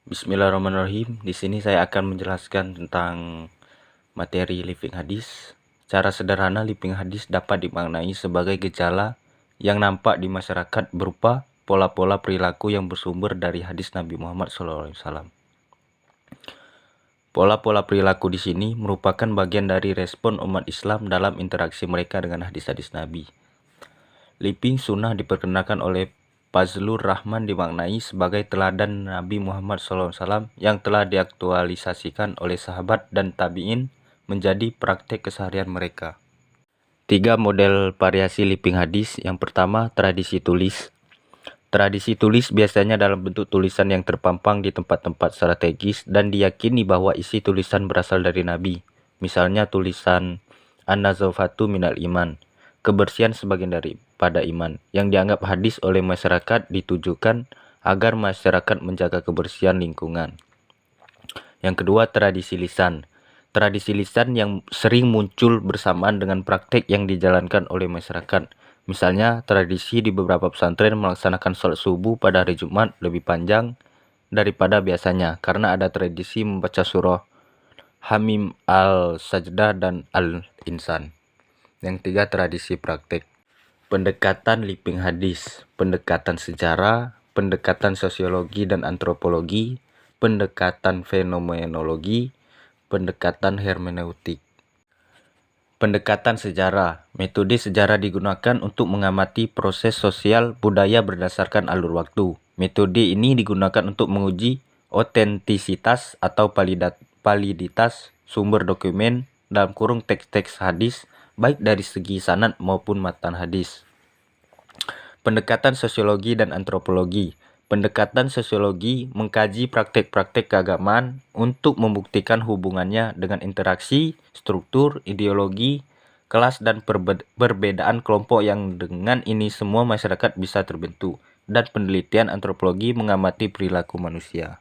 Bismillahirrahmanirrahim. Di sini saya akan menjelaskan tentang materi living hadis. Secara sederhana, living hadis dapat dimaknai sebagai gejala yang nampak di masyarakat berupa pola-pola perilaku yang bersumber dari hadis Nabi Muhammad SAW. Pola-pola perilaku di sini merupakan bagian dari respon umat Islam dalam interaksi mereka dengan hadis-hadis Nabi. Living sunnah diperkenalkan oleh Fazlur Rahman dimaknai sebagai teladan Nabi Muhammad SAW yang telah diaktualisasikan oleh sahabat dan tabi'in menjadi praktek keseharian mereka. 3 model variasi living hadis. Yang pertama, tradisi tulis. Tradisi tulis biasanya dalam bentuk tulisan yang terpampang di tempat-tempat strategis dan diyakini bahwa isi tulisan berasal dari Nabi. Misalnya tulisan An-Nazafatu minal iman, kebersihan sebagian daripada iman, yang dianggap hadis oleh masyarakat ditujukan agar masyarakat menjaga kebersihan lingkungan. Yang kedua, tradisi lisan. Tradisi lisan yang sering muncul bersamaan dengan praktek yang dijalankan oleh masyarakat. Misalnya, tradisi di beberapa pesantren melaksanakan sholat subuh pada hari Jumat lebih panjang daripada biasanya karena ada tradisi membaca surah Hamim, Al-Sajdah, dan Al-Insan. Yang tiga, tradisi praktek. Pendekatan living hadis, pendekatan sejarah, pendekatan sosiologi dan antropologi, pendekatan fenomenologi, pendekatan hermeneutik. Pendekatan sejarah. Metode sejarah digunakan untuk mengamati proses sosial budaya berdasarkan alur waktu. Metode ini digunakan untuk menguji otentisitas atau validitas sumber dokumen dalam kurung teks-teks hadis, baik dari segi sanad maupun matan hadis. Pendekatan sosiologi dan antropologi. Pendekatan sosiologi mengkaji praktek-praktek keagamaan untuk membuktikan hubungannya dengan interaksi, struktur, ideologi, kelas, dan perbedaan kelompok yang dengan ini semua masyarakat bisa terbentuk. Dan penelitian antropologi mengamati perilaku manusia.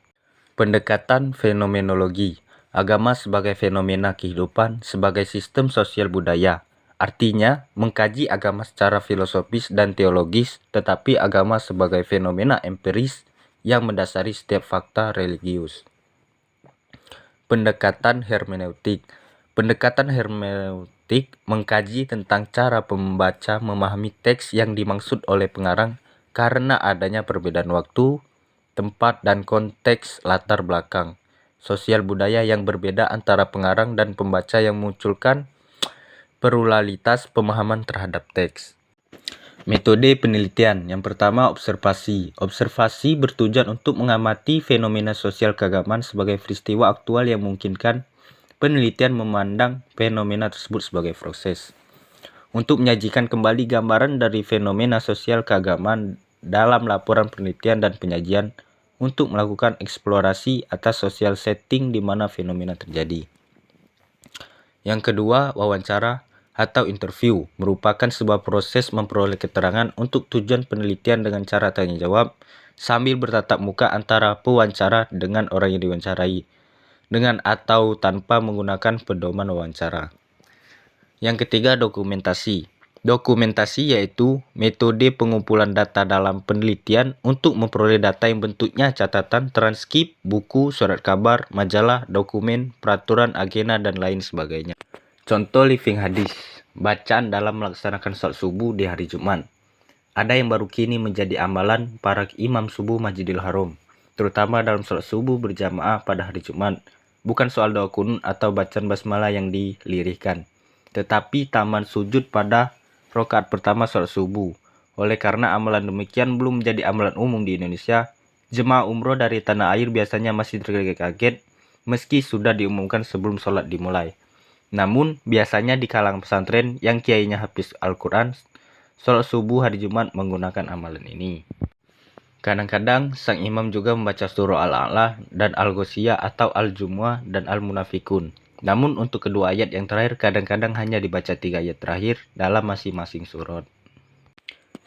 Pendekatan fenomenologi. Agama sebagai fenomena kehidupan sebagai sistem sosial budaya. Artinya, mengkaji agama secara filosofis dan teologis, tetapi agama sebagai fenomena empiris yang mendasari setiap fakta religius. Pendekatan hermeneutik. Pendekatan hermeneutik mengkaji tentang cara pembaca memahami teks yang dimaksud oleh pengarang karena adanya perbedaan waktu, tempat, dan konteks latar belakang sosial budaya yang berbeda antara pengarang dan pembaca yang memunculkan pluralitas pemahaman terhadap teks. Metode penelitian. Yang pertama, observasi. Observasi bertujuan untuk mengamati fenomena sosial keagamaan sebagai peristiwa aktual yang memungkinkan penelitian memandang fenomena tersebut sebagai proses. Untuk menyajikan kembali gambaran dari fenomena sosial keagamaan dalam laporan penelitian dan penyajian untuk melakukan eksplorasi atas social setting di mana fenomena terjadi. Yang kedua, wawancara atau interview merupakan sebuah proses memperoleh keterangan untuk tujuan penelitian dengan cara tanya jawab sambil bertatap muka antara pewawancara dengan orang yang diwawancarai, dengan atau tanpa menggunakan pedoman wawancara. Yang ketiga, dokumentasi. Dokumentasi yaitu metode pengumpulan data dalam penelitian untuk memperoleh data yang bentuknya catatan, transkrip, buku, surat kabar, majalah, dokumen, peraturan, agenda, dan lain sebagainya. Contoh living hadis. Bacaan dalam melaksanakan sholat subuh di hari Jumat. Ada yang baru kini menjadi amalan para imam subuh Masjidil Haram, terutama dalam sholat subuh berjamaah pada hari Jumat. Bukan soal doa kunut atau bacaan basmalah yang dilirihkan, tetapi taman sujud pada rakaat pertama sholat subuh. Oleh karena amalan demikian belum menjadi amalan umum di Indonesia, jemaah umroh dari tanah air biasanya masih terkaget-kaget meski sudah diumumkan sebelum sholat dimulai. Namun, biasanya di kalangan pesantren yang kiainya hafiz Al-Quran, sholat subuh hari Jumat menggunakan amalan ini. Kadang-kadang, sang imam juga membaca surah Al-A'la dan Al-Ghoshiyah atau Al-Jumu'ah dan Al-Munafikun. Namun, untuk kedua ayat yang terakhir kadang-kadang hanya dibaca 3 ayat terakhir dalam masing-masing surat.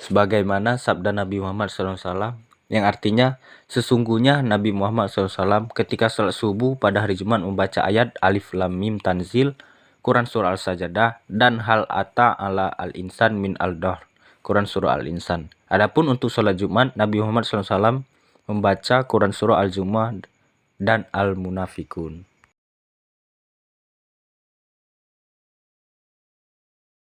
Sebagaimana sabda Nabi Muhammad SAW, yang artinya, sesungguhnya Nabi Muhammad SAW ketika sholat subuh pada hari Jumat membaca ayat Alif Lam Mim Tanzil, Quran Surah Al-Sajdah, dan Hal Ata ala Al-Insan min Al-Dahr, Quran Surah Al-Insan. Adapun untuk sholat Jumat, Nabi Muhammad SAW membaca Quran Surah Al-Jumu'ah dan Al-Munafikun.